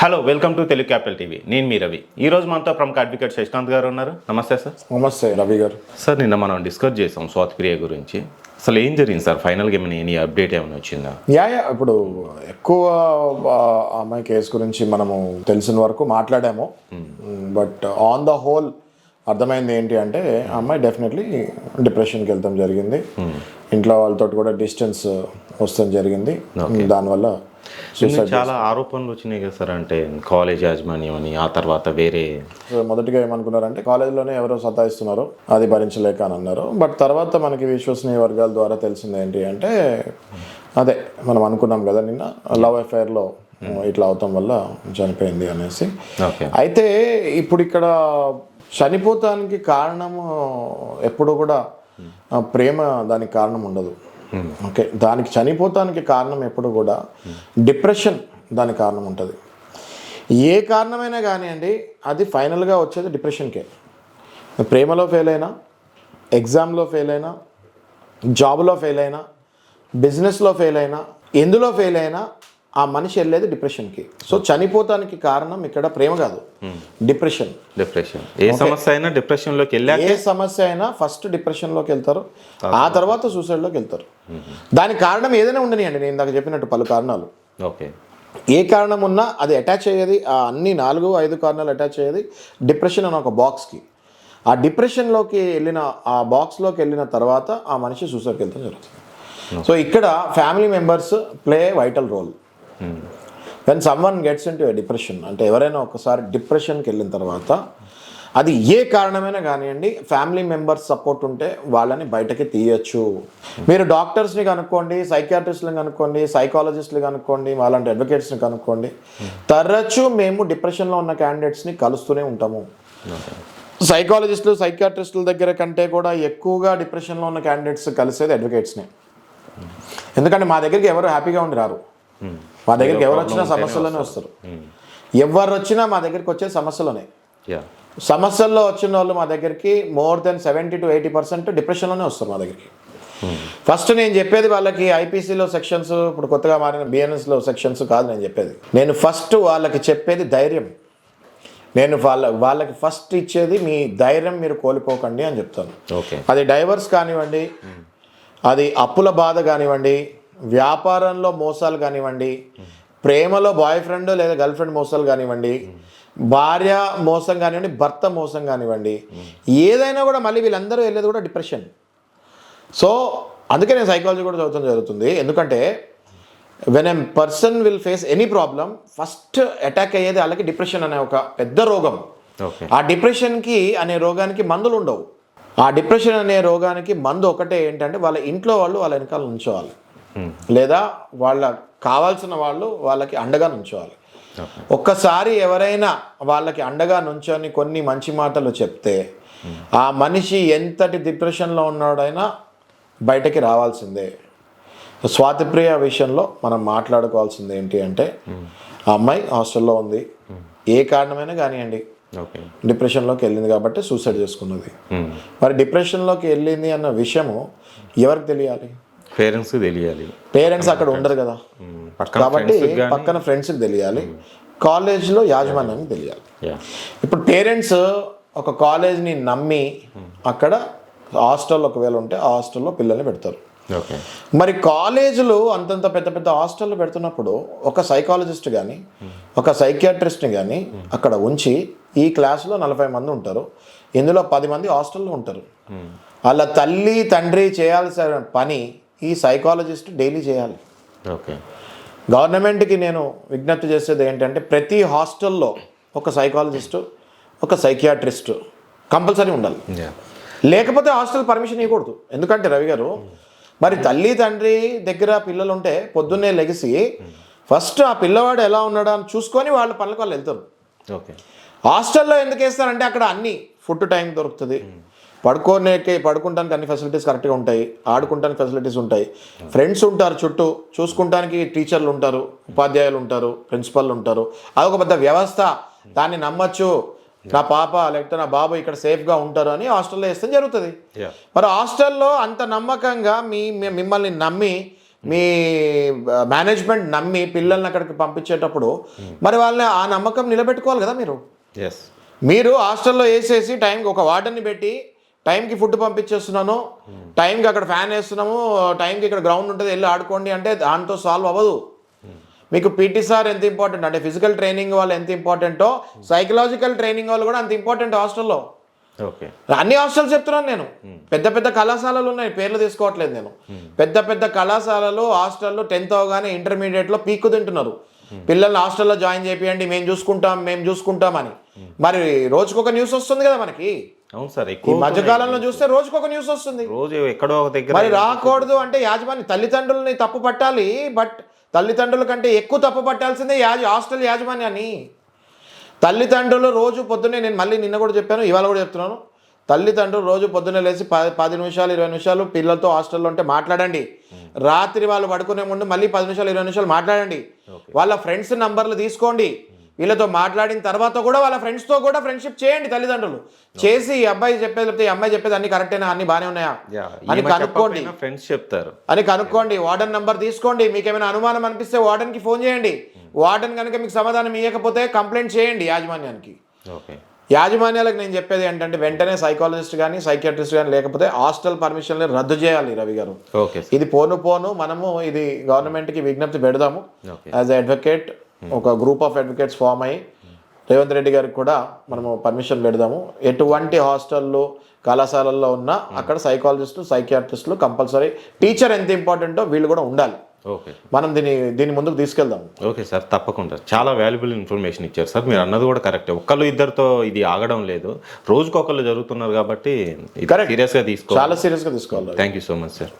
Hello, welcome to Telugu capital TV. నేను మీ రవి. ఈరోజు మనతో ప్రముఖ అడ్వకేట్ శశికాంత్ గారు ఉన్నారు. నమస్తే సార్. నమస్తే రవి గారు. సార్, నిన్న మనం డిస్కస్ చేసాం స్వాతిప్రియ గురించి. అసలు ఏం జరిగింది సార్? ఫైనల్గా ఏమైనా ఎనీ అప్డేట్ ఏమైనా వచ్చిందా? ఇప్పుడు ఎక్కువ అమ్మాయి కేసు గురించి మనము తెలిసిన వరకు మాట్లాడాము. బట్ ఆన్ ద హోల్ అర్థమైంది ఏంటి అంటే ఆ అమ్మాయి డెఫినెట్లీ డిప్రెషన్కి వెళ్తాం జరిగింది. ఇంట్లో వాళ్ళతో కూడా డిస్టెన్స్ వస్తాం జరిగింది. దానివల్ల చాలా ఆరోపణలు వచ్చినాయి కదా సార్. అంటే కాలేజ్ యాజమాన్యం అని, ఆ తర్వాత వేరే మొదటిగా ఏమనుకున్నారంటే కాలేజీలోనే ఎవరో సతాయిస్తున్నారు, అది భరించలేక అని అన్నారు. బట్ తర్వాత మనకి విశ్వసనీయ వర్గాల ద్వారా తెలిసింది ఏంటి అంటే అదే మనం అనుకున్నాం కదా నిన్న, లవ్ అఫైర్లో ఇట్లా అవటం వల్ల చనిపోయింది అనేసి. అయితే ఇప్పుడు ఇక్కడ చనిపోతానికి కారణము ఎప్పుడు కూడా ప్రేమ దానికి కారణం ఉండదు. ఓకే, దానికి చనిపోతానికి కారణం ఎప్పుడు కూడా డిప్రెషన్ దానికి కారణం ఉంటుంది. ఏ కారణమైనా కానివ్వండి, అది ఫైనల్గా వచ్చేది డిప్రెషన్కే. ప్రేమలో ఫెయిల్ అయినా, ఎగ్జామ్లో ఫెయిల్ అయినా, జాబ్లో ఫెయిల్ అయినా, బిజినెస్లో ఫెయిల్ అయినా, ఎందులో ఫెయిల్ అయినా ఆ మనిషి వెళ్ళేది డిప్రెషన్కి. సో చనిపోతానికి కారణం ఇక్కడ ప్రేమ కాదు, డిప్రెషన్. ఏ సమస్య అయినా డిప్రెషన్లోకి వెళ్ళాక, ఏ సమస్య అయినా ఫస్ట్ డిప్రెషన్లోకి వెళ్తారు, ఆ తర్వాత సూసైడ్లోకి వెళ్తారు. దానికి కారణం ఏదైనా ఉండనియండి, నేను ఇందాక చెప్పినట్టు పలు కారణాలు. ఓకే, ఏ కారణం ఉన్నా అది అటాచ్ అయ్యేది, ఆ అన్ని 4-5 కారణాలు అటాచ్ అయ్యేది డిప్రెషన్ అనే ఒక బాక్స్కి. ఆ డిప్రెషన్లోకి వెళ్ళిన, ఆ బాక్స్లోకి వెళ్ళిన తర్వాత ఆ మనిషి సూసైడ్కి వెళ్తాం జరుగుతుంది. సో ఇక్కడ family members play vital role when someone gets into a depression. అంటే ఎవరైనా ఒకసారి డిప్రెషన్కి వెళ్ళిన తర్వాత అది ఏ కారణమైనా కానివ్వండి, ఫ్యామిలీ మెంబర్స్ సపోర్ట్ ఉంటే వాళ్ళని బయటకి తీయచ్చు. మీరు డాక్టర్స్ని కనుక్కోండి, సైకియాట్రిస్ట్ని కనుక్కోండి, సైకాలజిస్ట్ని కనుక్కోండి, వాళ్ళంటి అడ్వకేట్స్ని కనుక్కోండి, తరచూ మేము డిప్రెషన్లో ఉన్న క్యాండిడేట్స్ని కలుస్తూనే ఉంటాము. సైకాలజిస్టులు, సైకియాట్రిస్టుల దగ్గర కంటే కూడా ఎక్కువగా డిప్రెషన్లో ఉన్న క్యాండిడేట్స్ కలిసేది అడ్వకేట్స్ని. ఎందుకంటే మా దగ్గరికి ఎవరు హ్యాపీగా ఉండి రారు, మా దగ్గరికి ఎవరు వచ్చినా సమస్యలోనే వస్తారు. ఎవరు వచ్చినా మా దగ్గరికి వచ్చే సమస్యలోనే. సమస్యల్లో వచ్చిన వాళ్ళు మా దగ్గరికి మోర్ దెన్ 70-80% డిప్రెషన్లోనే వస్తారు మా దగ్గరికి. ఫస్ట్ నేను చెప్పేది వాళ్ళకి ఐపీసీలో సెక్షన్స్, ఇప్పుడు కొత్తగా మారిన బిఎన్ఎస్లో సెక్షన్స్ కాదు నేను చెప్పేది. నేను ఫస్ట్ వాళ్ళకి చెప్పేది ధైర్యం. నేను వాళ్ళకి ఫస్ట్ ఇచ్చేది మీ ధైర్యం, మీరు కోల్పోకండి అని చెప్తాను. అది డైవర్స్ కానివ్వండి, అది అప్పుల బాధ కానివ్వండి, వ్యాపారంలో మోసాలు కానివ్వండి, ప్రేమలో బాయ్ ఫ్రెండ్ లేదా గర్ల్ ఫ్రెండ్ మోసాలు కానివ్వండి, భార్య మోసం కానివ్వండి, భర్త మోసం కానివ్వండి, ఏదైనా కూడా మళ్ళీ వీళ్ళందరూ వెళ్ళేది కూడా డిప్రెషన్. సో అందుకే నేను సైకాలజీ కూడా చదవడం జరుగుతుంది. ఎందుకంటే when a person will face any problem, first attack అయ్యేది వాళ్ళకి డిప్రెషన్ అనే ఒక పెద్ద రోగం. ఆ డిప్రెషన్కి అనే రోగానికి మందులు ఉండవు. ఆ డిప్రెషన్ అనే రోగానికి మందు ఒకటే ఏంటంటే వాళ్ళ ఇంట్లో వాళ్ళు వాళ్ళ వెనకాల ఉంచోవాలి, లేదా వాళ్ళ కావాల్సిన వాళ్ళు వాళ్ళకి అండగా నుంచోవాలి. ఒక్కసారి ఎవరైనా వాళ్ళకి అండగా నుంచొని కొన్ని మంచి మాటలు చెప్తే ఆ మనిషి ఎంతటి డిప్రెషన్లో ఉన్నాడైనా బయటకి రావాల్సిందే. స్వాతిప్రియ విషయంలో మనం మాట్లాడుకోవాల్సింది ఏంటి అంటే, ఆ అమ్మాయి హాస్టల్లో ఉంది, ఏ కారణమైనా కానివ్వండి డిప్రెషన్లోకి వెళ్ళింది కాబట్టి సూసైడ్ చేసుకున్నది. మరి డిప్రెషన్లోకి వెళ్ళింది అన్న విషయము ఎవరికి తెలియాలి? పేరెంట్స్కి తెలియాలి. పేరెంట్స్ అక్కడ ఉండరు కదా, కాబట్టి పక్కన ఫ్రెండ్స్కి తెలియాలి, కాలేజ్లో యాజమాన్యానికి తెలియాలి. ఇప్పుడు పేరెంట్స్ ఒక కాలేజ్ని నమ్మి అక్కడ హాస్టల్ ఒకవేళ ఉంటే ఆ హాస్టల్లో పిల్లల్ని పెడతారు. మరి కాలేజీలు అంతంత పెద్ద పెద్ద హాస్టల్లో పెడుతున్నప్పుడు ఒక సైకాలజిస్ట్ కానీ, ఒక సైకియాట్రిస్ట్ని కానీ అక్కడ ఉంచి, ఈ క్లాస్లో 40 మంది ఉంటారు, ఇందులో 10 మంది హాస్టల్లో ఉంటారు. వాళ్ళ తల్లి తండ్రి చేయాల్సిన పని ఈ సైకాలజిస్ట్ డైలీ చేయాలి. గవర్నమెంట్కి నేను విజ్ఞప్తి చేసేది ఏంటంటే, ప్రతి హాస్టల్లో ఒక సైకాలజిస్టు, ఒక సైకియాట్రిస్టు కంపల్సరీ ఉండాలి. లేకపోతే హాస్టల్ పర్మిషన్ ఇవ్వకూడదు. ఎందుకంటే రవి గారు, మరి తల్లి తండ్రి దగ్గర పిల్లలు ఉంటే పొద్దున్నే లెగిసి ఫస్ట్ ఆ పిల్లవాడు ఎలా ఉన్నాడా అని చూసుకొని వాళ్ళ పనులకు వాళ్ళు వెళ్తారు. హాస్టల్లో ఎందుకు వేస్తారంటే అక్కడ అన్ని ఫుడ్ టైం దొరుకుతుంది, పడుకుంటానికి అన్ని ఫెసిలిటీస్ కరెక్ట్గా ఉంటాయి, ఆడుకుంటానికి ఫెసిలిటీస్ ఉంటాయి, ఫ్రెండ్స్ ఉంటారు చుట్టూ, చూసుకుంటానికి టీచర్లు ఉంటారు, ఉపాధ్యాయులు ఉంటారు, ప్రిన్సిపల్ ఉంటారు. అదొక పెద్ద వ్యవస్థ. దాన్ని నమ్మచ్చు, నా పాప లేకపోతే నా బాబు ఇక్కడ సేఫ్గా ఉంటారు అని హాస్టల్లో వేస్తే జరుగుతుంది. మరి హాస్టల్లో అంత నమ్మకంగా మిమ్మల్ని నమ్మి మీ మేనేజ్మెంట్ నమ్మి పిల్లల్ని అక్కడికి పంపించేటప్పుడు మరి వాళ్ళని ఆ నమ్మకం నిలబెట్టుకోవాలి కదా మీరు. ఎస్. మీరు హాస్టల్లో వేసేసి టైంకి ఒక వార్డెన్ని పెట్టి టైంకి ఫుడ్ పంపించేస్తున్నాను, టైంకి అక్కడ ఫ్యాన్ వేస్తున్నాము, టైంకి ఇక్కడ గ్రౌండ్ ఉంటుంది వెళ్ళి ఆడుకోండి అంటే దాంతో సాల్వ్ అవ్వదు. మీకు పీటీ సార్ ఎంత ఇంపార్టెంట్ అంటే ఫిజికల్ ట్రైనింగ్ వాళ్ళు ఎంత ఇంపార్టెంటో సైకలాజికల్ ట్రైనింగ్ వాళ్ళు కూడా అంత ఇంపార్టెంట్ హాస్టల్లో. ఓకే. అన్ని హాస్టల్స్ చెప్తున్నాను నేను. పెద్ద పెద్ద కళాశాలలు ఉన్నాయి, పేర్లు తీసుకోవట్లేదు నేను. పెద్ద పెద్ద కళాశాలలు హాస్టల్లో 10th అవగానే ఇంటర్మీడియట్లో పీక్కు తింటున్నారు. పిల్లల్ని హాస్టల్లో జాయిన్ చేపియండి, మేము చూసుకుంటామని. మరి రోజుకొక న్యూస్ వస్తుంది కదా మనకి. అవును సార్. ఈ మధ్యకాలంలో చూస్తే రోజుకొక న్యూస్ వస్తుంది. రోజు ఎక్కడో ఒక దగ్గర. మరి రాకూడదు అంటే యాజమాన్యం తల్లిదండ్రులని తప్పు పట్టాలి, బట్ తల్లిదండ్రుల కంటే ఎక్కువ తప్పు పట్టాల్సిందే హాస్టల్ యాజమాన్యాన్ని. తల్లిదండ్రులు రోజు పొద్దున్నే, నేను మళ్ళీ నిన్న కూడా చెప్పాను, ఇవాళ కూడా చెప్తున్నాను, తల్లిదండ్రులు రోజు పొద్దున్నే లేచి 10 నిమిషాలు 20 నిమిషాలు పిల్లలతో హాస్టల్లో ఉంటే మాట్లాడండి. రాత్రి వాళ్ళు పడుకునే ముందు మళ్ళీ 10 నిమిషాలు 20 నిమిషాలు మాట్లాడండి. వాళ్ళ ఫ్రెండ్స్ నంబర్లు తీసుకోండి. వీళ్ళతో మాట్లాడిన తర్వాత కూడా వాళ్ళ ఫ్రెండ్స్తో కూడా ఫ్రెండ్షిప్ చేయండి తల్లిదండ్రులు. చేసి ఈ అబ్బాయి చెప్పేది లేకపోతే ఈ అమ్మాయి చెప్పేది అన్ని కరెక్టేనా, అన్ని బాగానే ఉన్నాయా అని కనుక్కోండి. ఫ్రెండ్స్ చెప్తారు అని కనుక్కోండి. వార్డెన్ నంబర్ తీసుకోండి. మీకు ఏమైనా అనుమానం అనిపిస్తే వార్డెన్కి ఫోన్ చేయండి. వార్డెన్ కనుక మీకు సమాధానం ఇవ్వకపోతే కంప్లైంట్ చేయండి యాజమాన్యానికి. ఓకే. యాజమాన్యాలకు నేను చెప్పేది ఏంటంటే వెంటనే సైకాలజిస్ట్ కానీ సైకియాట్రిస్ట్ కానీ లేకపోతే హాస్టల్ పర్మిషన్లు రద్దు చేయాలి రవి గారు. ఓకే. ఇది పోను మనము ఇది గవర్నమెంట్కి విజ్ఞప్తి పెడదాము. యాజ్ అడ్వకేట్ ఒక గ్రూప్ ఆఫ్ అడ్వకేట్స్ ఫామ్ అయ్యి రేవంత్ రెడ్డి గారికి కూడా మనము పర్మిషన్ పెడదాము. ఎటువంటి హాస్టల్లో కళాశాలల్లో ఉన్నా అక్కడ సైకాలజిస్టులు సైకియాట్రిస్టులు కంపల్సరీ. టీచర్ ఎంత ఇంపార్టెంటో వీళ్ళు కూడా ఉండాలి. ఓకే. మనం దీన్ని ముందుకు తీసుకెళ్దాం. ఓకే సార్, తప్పకుండా. చాలా వాల్యుబుల్ ఇన్ఫర్మేషన్ ఇచ్చారు సార్. మీరు అన్నది కూడా కరెక్టే. ఒక్కళ్ళు ఇద్దరితో ఇది ఆగడం లేదు, రోజుకొకళ్ళు జరుగుతున్నారు కాబట్టి కరెక్ట్, సీరియస్గా తీసుకోవాలి. చాలా సీరియస్గా తీసుకోవాలి. Thank you so much sir.